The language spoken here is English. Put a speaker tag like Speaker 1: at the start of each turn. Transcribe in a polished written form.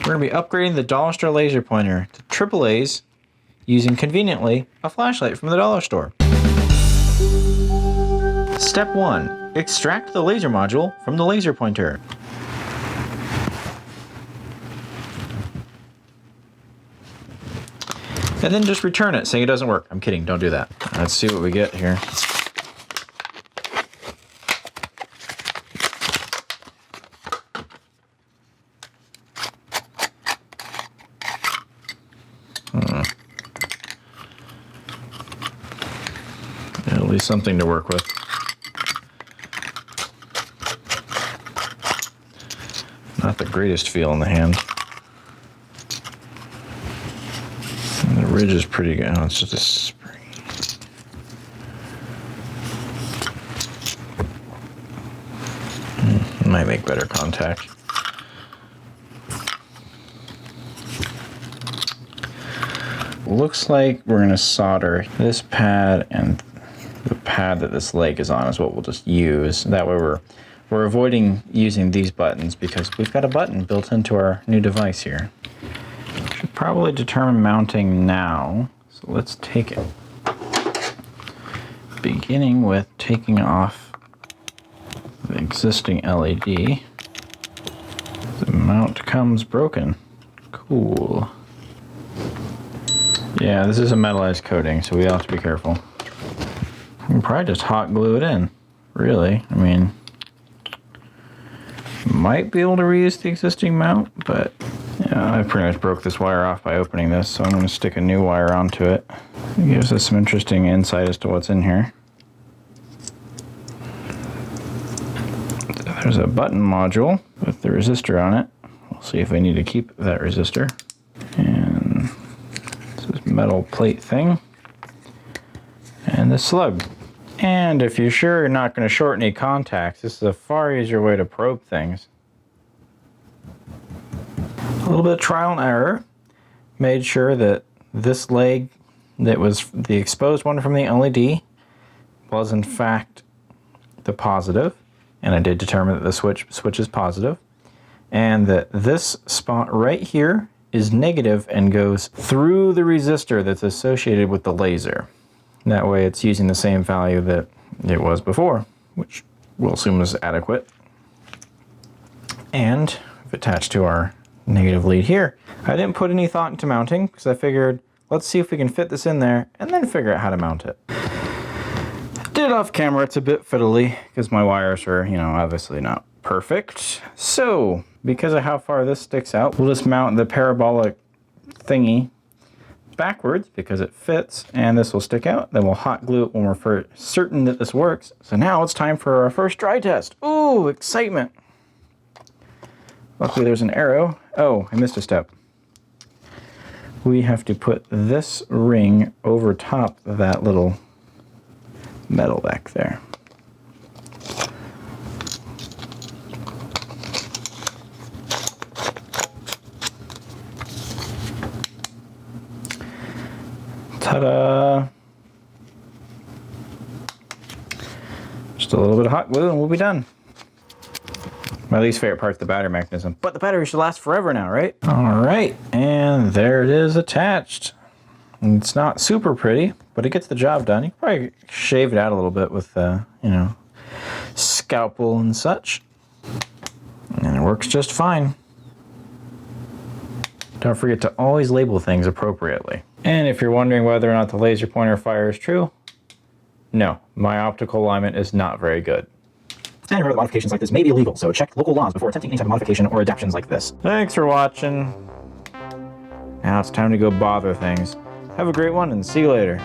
Speaker 1: We're going to be upgrading the Dollar Store laser pointer to AAA's using, conveniently, a flashlight from the dollar store. Step 1. Extract the laser module from the laser pointer. And then just return it saying it doesn't work. I'm kidding, don't do that. Let's see what we get here. At least something to work with. Not the greatest feel in the hand. And the ridge is pretty good. Oh, it's just a spring. Might make better contact. Looks like we're going to solder this pad, and the pad that this leg is on is what we'll just use. That way we're avoiding using these buttons because we've got a button built into our new device here. Should probably determine mounting now. So let's take it. Beginning with taking off the existing LED. The mount comes broken. Cool. Yeah, this is a metallized coating, so we have to be careful. You can probably just hot glue it in, really. I mean, might be able to reuse the existing mount, but yeah, I pretty much broke this wire off by opening this, so I'm going to stick a new wire onto it. It gives us some interesting insight as to what's in here. There's a button module with the resistor on it. We'll see if I need to keep that resistor. And this metal plate thing. And the slug. And if you're sure you're not going to short any contacts, this is a far easier way to probe things. A little bit of trial and error. Made sure that this leg that was the exposed one from the LED was in fact the positive. And I did determine that the switch is positive. And that this spot right here is negative and goes through the resistor that's associated with the laser. That way it's using the same value that it was before, which we'll assume is adequate. And if attached to our negative lead here. I didn't put any thought into mounting because I figured, let's see if we can fit this in there and then figure out how to mount it. Did it off camera, it's a bit fiddly because my wires are, obviously not perfect. So, because of how far this sticks out, we'll just mount the parabolic thingy backwards because it fits, and this will stick out. Then we'll hot glue it when we're certain that this works. So now it's time for our first dry test. Ooh, excitement. Luckily there's an arrow. Oh, I missed a step. We have to put this ring over top of that little metal back there. Ta-da! Just a little bit of hot glue and we'll be done. My least favorite part's the battery mechanism, but the battery should last forever now, right? All right, and there it is attached. It's not super pretty, but it gets the job done. You can probably shave it out a little bit with, scalpel and such. And it works just fine. Don't forget to always label things appropriately. And if you're wondering whether or not the laser pointer fire is true, no, my optical alignment is not very good. And remember, modifications like this may be illegal, so check local laws before attempting any type of modification or adaptations like this. Thanks for watching. Now it's time to go bother things. Have a great one and see you later.